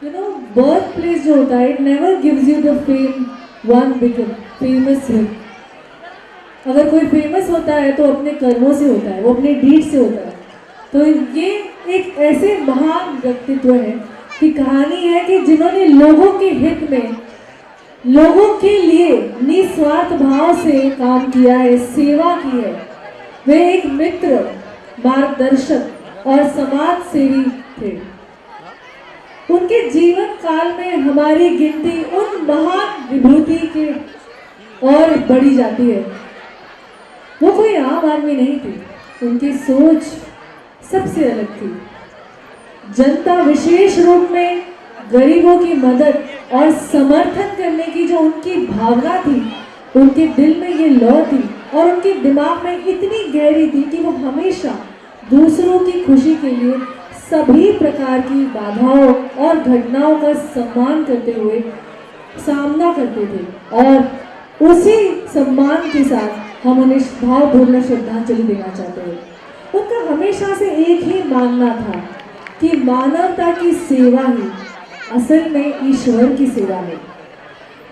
You know birth place जो होता है it never gives you the fame one become famous with. अगर कोई फेमस होता है तो अपने कर्मों से होता है, वो अपने डीड से होता है। तो ये एक ऐसे महान व्यक्तित्व है कि कहानी है कि जिन्होंने लोगों के हित में, लोगों के लिए निस्वार्थ भाव से काम किया है, सेवा की है। वे एक मित्र, मार्गदर्शक और समाज सेवी थे। उनके जीवन काल में हमारी गिनती उन महान विभूति के और बढ़ी जाती है। वो कोई आम आदमी नहीं थी, उनकी सोच सबसे अलग थी। जनता, विशेष रूप में गरीबों की मदद और समर्थन करने की जो उनकी भावना थी, उनके दिल में ये लौ थी और उनके दिमाग में इतनी गहरी थी कि वो हमेशा दूसरों की खुशी के लिए सभी प्रकार की बाधाओं और घटनाओं का सम्मान करते हुए सामना करते थे। और उसी सम्मान के साथ हम उन्हें भावपूर्ण श्रद्धांजलि देना चाहते हैं। उनका हमेशा से एक ही मानना था कि मानवता की सेवा ही असल में ईश्वर की सेवा है।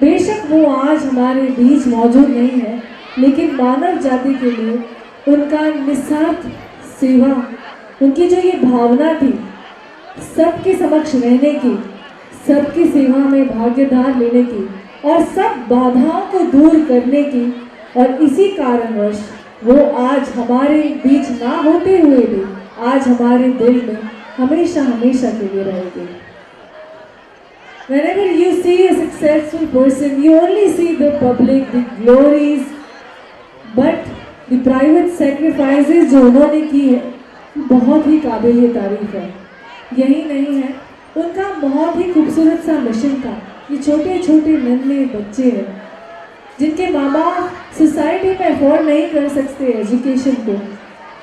बेशक वो आज हमारे बीच मौजूद नहीं है, लेकिन मानव जाति के लिए उनका निस्वार्थ सेवा, उनकी जो ये भावना थी सबके समक्ष रहने की, सबकी सेवा में भागीदार लेने की और सब बाधाओं को दूर करने की, और इसी कारणवश वो आज हमारे बीच ना होते हुए भी आज हमारे दिल में हमेशा हमेशा के लिए रहेंगे। Whenever you see a successful person, you only see the public, the glories, but the private sacrifices जो उन्होंने की है बहुत ही काबिल तारीफ है। यही नहीं है, उनका बहुत ही खूबसूरत सा मिशन था। ये छोटे छोटे नन्हे बच्चे हैं जिनके माँ बाप सोसाइटी में अफोर्ड नहीं कर सकते एजुकेशन को,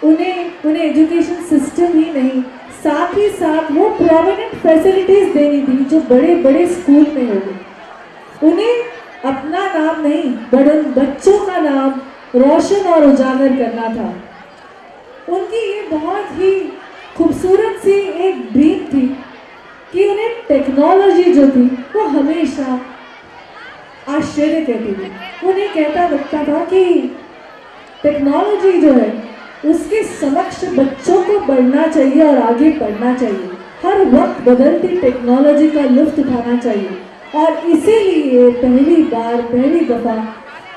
उन्हें एजुकेशन सिस्टम ही नहीं, साथ ही साथ वो प्रोविडेंट फैसिलिटीज देनी थी जो बड़े बड़े स्कूल में होगी। उन्हें अपना नाम नहीं बट उन बच्चों का नाम रोशन और उजागर करना था। उनकी ये बहुत ही खूबसूरत सी एक ड्रीम थी कि उन्हें टेक्नोलॉजी जो थी वो हमेशा आश्चर्य कहती थी। उन्हें कहता लगता था कि टेक्नोलॉजी जो है उसके समक्ष बच्चों को बढ़ना चाहिए और आगे बढ़ना चाहिए, हर वक्त बदलती टेक्नोलॉजी का लुत्फ उठाना चाहिए। और इसीलिए पहली दफ़ा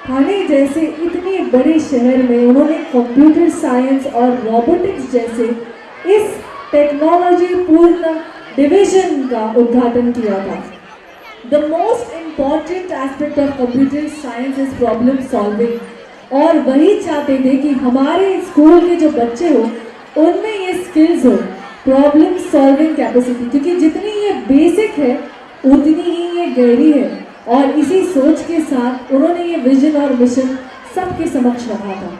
ठाणे जैसे इतने बड़े शहर में उन्होंने कंप्यूटर साइंस और रोबोटिक्स जैसे इस टेक्नोलॉजी पूर्ण डिवीजन का उद्घाटन किया था। The most important aspect of computer science is problem solving, और वही चाहते थे कि हमारे स्कूल के जो बच्चे हो उनमें ये स्किल्स हो, प्रॉब्लम सॉल्विंग कैपेसिटी, क्योंकि जितनी ये बेसिक है उतनी ही ये गहरी है। और इसी सोच के साथ उन्होंने ये विजन और मिशन सबके समक्ष रखा था।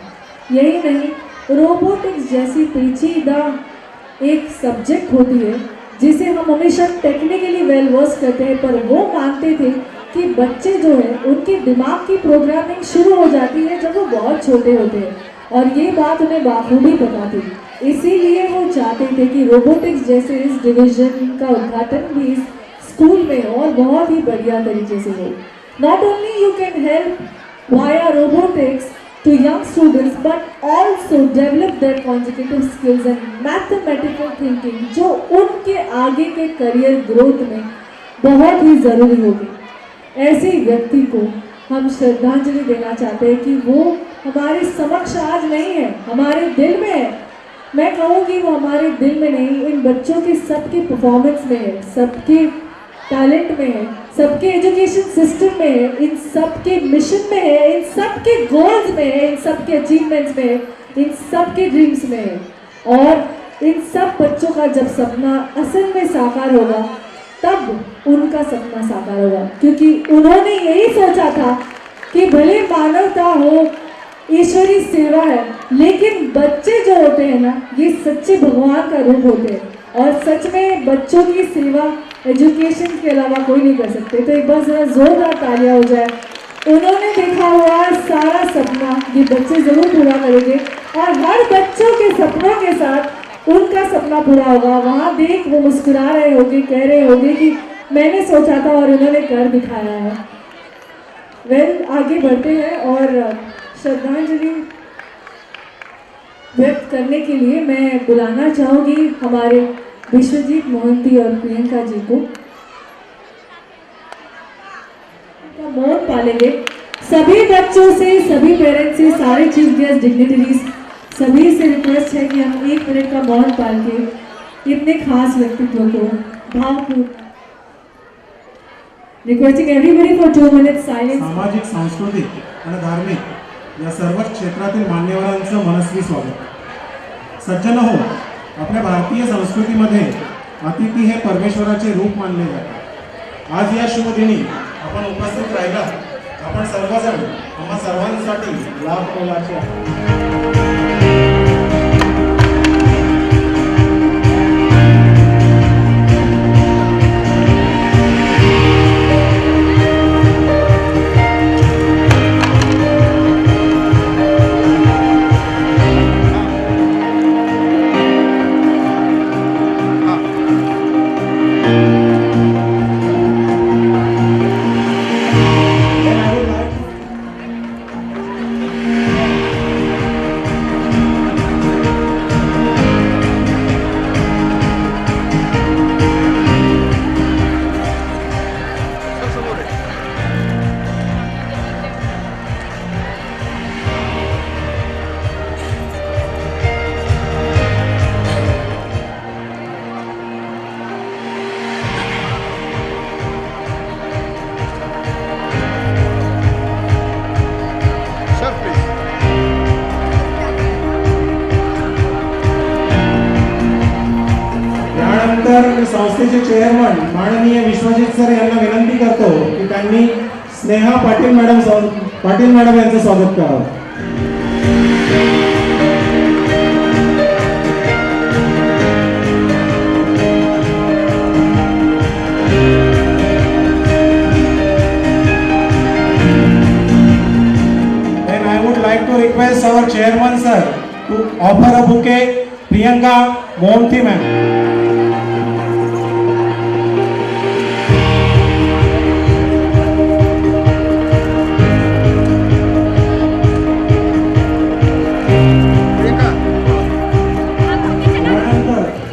यही नहीं, रोबोटिक्स जैसी पेचीदा एक सब्जेक्ट होती है जिसे हम हमेशा टेक्निकली वेल वर्स करते हैं, पर वो मानते थे कि बच्चे जो है उनके दिमाग की प्रोग्रामिंग शुरू हो जाती है जब वो बहुत छोटे होते हैं, और ये बात उन्हें बाखूबी पता थी। इसीलिए वो चाहते थे कि रोबोटिक्स जैसे इस डिवीजन का उद्घाटन भी इस स्कूल में हो और बहुत ही बढ़िया तरीके से हो। Not only you can help via robotics to young students, but also develop their consecutive skills and mathematical thinking जो उनके आगे के करियर ग्रोथ में बहुत ही ज़रूरी होगी। ऐसे व्यक्ति को हम श्रद्धांजलि देना चाहते हैं कि वो हमारे समक्ष आज नहीं है, हमारे दिल में है। मैं कहूँगी वो हमारे दिल में नहीं, इन बच्चों के सबके परफॉर्मेंस में है, सबके टैलेंट में है, सबके एजुकेशन सिस्टम में है, इन सबके मिशन में है, इन सबके गोल्स में है, इन सबके अचीवमेंट्स में है, इन सबके ड्रीम्स में है। और इन सब बच्चों का जब सपना असल में साकार होगा तब उनका सपना साकार होगा, क्योंकि उन्होंने यही सोचा था कि भले मानवता हो, ईश्वरी सेवा है, लेकिन बच्चे जो होते हैं ना ये सच्चे भगवान का रूप होते हैं, और सच में बच्चों की सेवा एजुकेशन के अलावा कोई नहीं कर सकते। तो एक बार जरा जोरदार तालियां हो जाए। उन्होंने देखा हुआ सारा सपना ये बच्चे जरूर पूरा करेंगे, और हर बच्चों के सपनों के साथ उनका सपना पूरा होगा। वहाँ देख वो मुस्कुरा रहे होंगे, कह रहे होंगे कि मैंने सोचा था और उन्होंने कर दिखाया है। आगे बढ़ते हैं और श्रद्धांजलि व्यक्त करने के लिए मैं बुलाना चाहूँगी हमारे विश्वजीत मोहंती और प्रियंका जी को। उनका मौन पालेंगे। सभी बच्चों से, सभी पेरेंट्स से, सारे चीफ गेस्ट डिग्निटरीज सभी से रिक्वेस्ट है कि हम 1 मिनट का मौन पाल के इतने खास व्यक्तित्व को भावपूर्ण requesting everybody for 2 minutes silence. सामाजिक, सांस्कृतिक आणि धार्मिक या सर्व क्षेत्रातील मान्यवरांचं मनस्वी स्वागत। सज्जन हो, आपल्या भारतीय संस्कृतीमध्ये अतिथी हे परमेश्वराचे रूप मानले जाते। आज या शुभ दिनी आपण उपस्थित राहिला, आपण सर्वजण आम्हा सर्वांसाठी लाभ मोलाचे आहे। त्यानंतर संस्थेचे चेअरमन माननीय विश्वजित सर यांना विनंती करतो की त्यांनी स्नेहा पाटील मॅडम यांचं स्वागत करावं। Then I would like to request our chairman sir to offer a bouquet Priyanka Mohanty ma'am.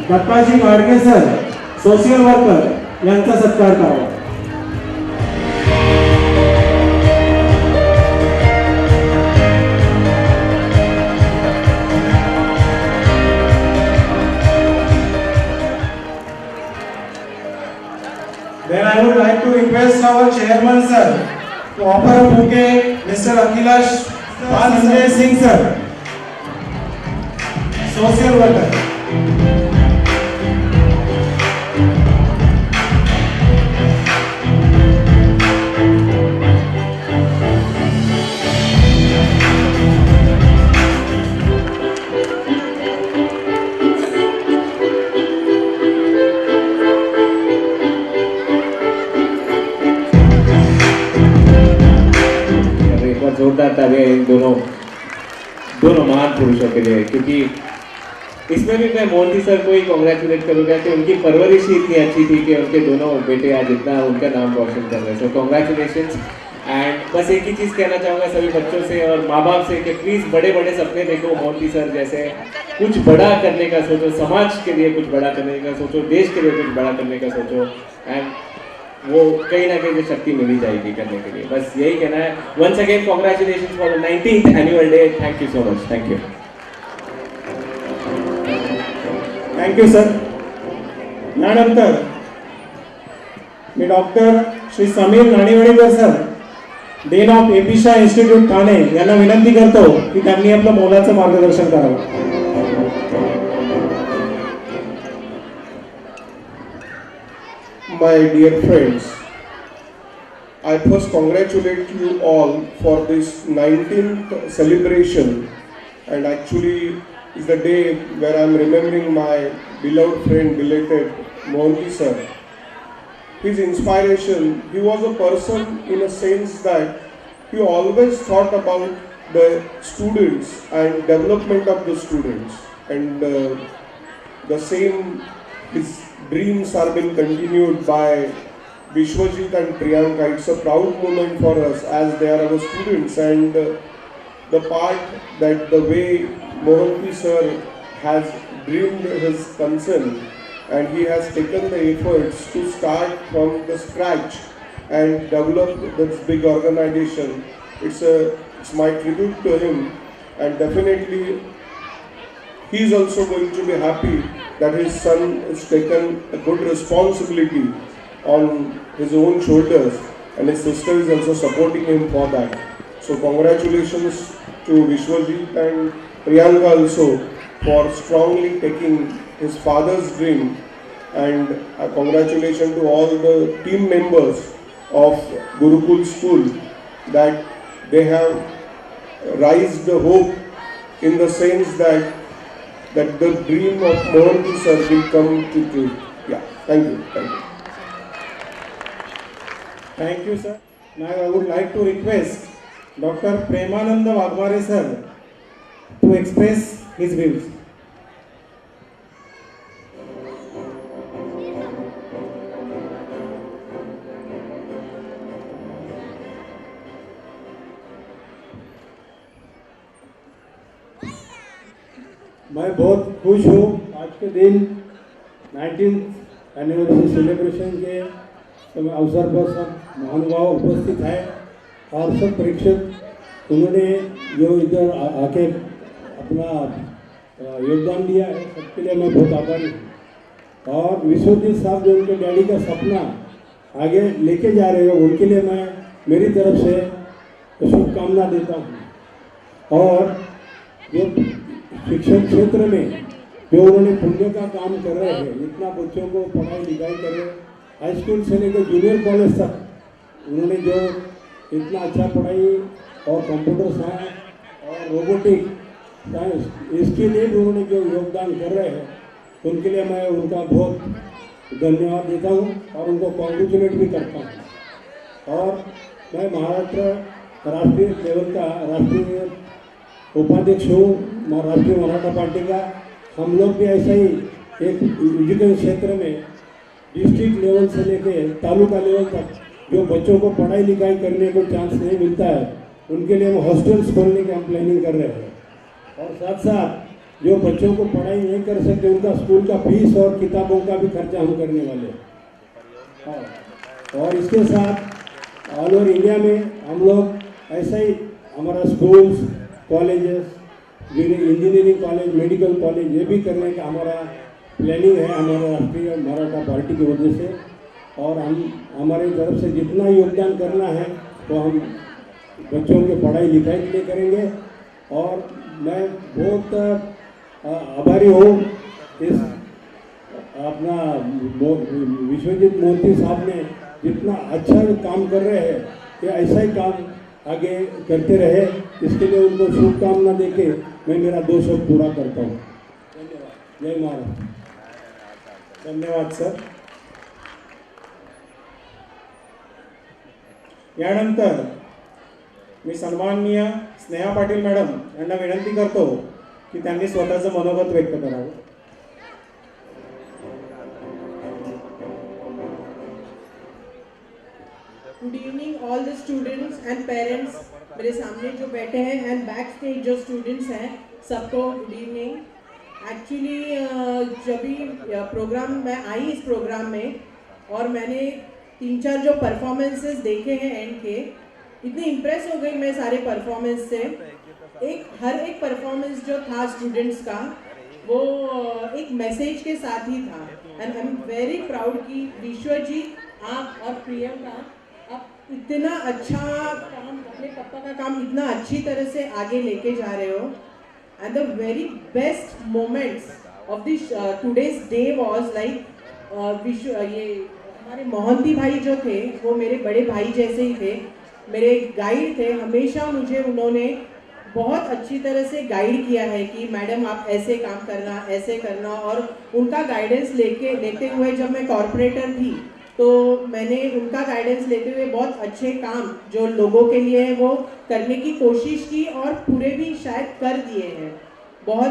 Dattaji Gadge sir social worker यांचा सत्कार करावा। Then I would like to request our chairman sir to offer a bouquet Mr. Akhilesh Sanjay Singh sir, social worker. जोरदार तालियां इन दोनों महान पुरुषों के लिए, क्योंकि इसमें भी मैं मोहंती सर को ही कॉन्ग्रेचुलेट करूँगा कि उनकी परवरिश ही इतनी अच्छी थी कि उनके दोनों बेटे आज इतना उनका नाम रोशन कर रहे हैं। सो कॉन्ग्रेचुलेशंस। एंड बस एक ही चीज़ कहना चाहूँगा सभी बच्चों से और माँ बाप से कि प्लीज़ बड़े बड़े सपने देखो, मोहंती सर जैसे कुछ बड़ा करने का सोचो, समाज के लिए कुछ बड़ा करने का सोचो, देश के लिए कुछ बड़ा करने का सोचो, एंड वो कहीं ना कहीं शक्ति मिली जाएगी करने के लिए। बस यही कहना है। Once again congratulations for the 19th annual day. Thank you so much. Thank you. Thank you sir. यानंतर मी doctor Shri Sameer Nanivadekar sir, dean of एपिशा इन्स्टिट्यूट ठाणे यांना विनंती करतो की त्यांनी आपलं मोलाचं मार्गदर्शन करावं। My dear friends, I first congratulate you all for this 19th celebration, and actually is the day where I am remembering my beloved friend, belated Mohanty sir. His inspiration, he was a person in a sense that he always thought about the students and development of the students, and the same his dreams are being continued by Vishwajit and Priyanka. It's a proud moment for us as they are our students, and the part that the way Mohanty sir has dreamed his concern and he has taken the efforts to start from the scratch and develop this big organization. It's my tribute to him, and definitely he is also going to be happy that his son has taken a good responsibility on his own shoulders, and his sister is also supporting him for that. So congratulations to Vishwajit and Priyanka also for strongly taking his father's dream, and congratulations to all the team members of Gurukul School that they have raised the hope in the sense that the dream of Mohanty sir will come to truth. Yeah, thank you. Thank you, sir. Now I would like to request Dr. Premanand Wagmare sir to express his views. मैं बहुत खुश हूँ आज के दिन 19th anniversary celebration के अवसर पर सब महानुभाव उपस्थित है और सब प्रेक्षक उन्होंने जो इधर आके अपना योगदान दिया है, सबके लिए मैं बहुत आभारी हूँ। और विश्वजीत साहब जो उनके डैडी का सपना आगे लेके जा रहे हो, उनके लिए मैं मेरी तरफ से शुभकामना देता हूँ। और जो शिक्षण क्षेत्र में जो उन्होंने पुण्य का काम कर रहे हैं, इतना बच्चों को पढ़ाई लिखाई कर रहे हैं, हाई स्कूल से लेकर जूनियर कॉलेज तक उन्होंने जो इतना अच्छा पढ़ाई और कंप्यूटर साइंस और रोबोटिक साइंस, इसके लिए भी उन्होंने जो योगदान कर रहे हैं, उनके लिए मैं उनका बहुत धन्यवाद देता हूँ और उनको कॉन्ग्रेचुलेट भी करता हूँ। और मैं महाराष्ट्र राष्ट्रीय लेवल का राष्ट्रीय उपाध्यक्ष हूँ राष्ट्रीय मराठा पार्टी का। हम लोग भी ऐसा ही एक एजुकेशन क्षेत्र में डिस्ट्रिक्ट लेवल से लेके तालुका लेवल तक जो बच्चों को पढ़ाई लिखाई करने को चांस नहीं मिलता है, उनके लिए हम हॉस्टल्स खोलने की हम प्लानिंग कर रहे हैं। और साथ साथ जो बच्चों को पढ़ाई नहीं कर सकते, उनका स्कूल का फीस और किताबों का भी खर्चा हम करने वाले हैं। और इसके साथ ऑल ओवर इंडिया में हम लोग ऐसा ही हमारा schools, colleges, engineering college, medical college, ये भी करने का हमारा प्लानिंग है हमारा राष्ट्रीय मराठा पार्टी की वजह से। और हम हमारी तरफ से जितना योगदान करना है वो हम बच्चों के पढ़ाई लिखाई के लिए करेंगे। और मैं बहुत आभारी हूँ इस अपना विश्वजीत मोहंती साहब ने जितना अच्छा काम कर रहे हैं, कि ऐसा ही काम आगे करते रहे, इसके लिए उनको शुभकामना देके मैं मेरा 2 शब्द पूरा करता हूँ। धन्यवाद। जय महाराष्ट्र। धन्यवाद सर। यानंतर मी सन्माननीय स्नेहा पाटील मॅडम यांना विनंती करतो की त्यांनी स्वतःचं मनोगत व्यक्त करावं। Good evening all the students and parents, मेरे सामने जो बैठे हैं एंड बैक स्टेज जो स्टूडेंट्स हैं, सबको गुड इवनिंग। एक्चुअली जब भी प्रोग्राम मैं आई इस प्रोग्राम में और मैंने 3-4 जो परफॉर्मेंसेस देखे हैं एंड के, इतनी इम्प्रेस हो गई मैं सारे परफॉर्मेंस से। हर एक परफॉर्मेंस जो था स्टूडेंट्स का वो एक मैसेज के साथ ही था। And I am very proud कि विश्वजीत, आप और प्रियंका, आप इतना अच्छा काम, अपने पापा का काम इतना अच्छी तरह से आगे लेके जा रहे हो। And the very best moments of this today's day was like ये हमारे मोहंती भाई जो थे वो मेरे बड़े भाई जैसे ही थे, मेरे गाइड थे। हमेशा मुझे उन्होंने बहुत अच्छी तरह से गाइड किया है कि मैडम आप ऐसे काम करना, ऐसे करना। और उनका गाइडेंस लेते हुए जब मैं कॉर्पोरेटर थी तो मैंने उनका गाइडेंस लेते हुए बहुत अच्छे काम जो लोगों के लिए है वो करने की कोशिश की और पूरे भी शायद कर दिए हैं। बहुत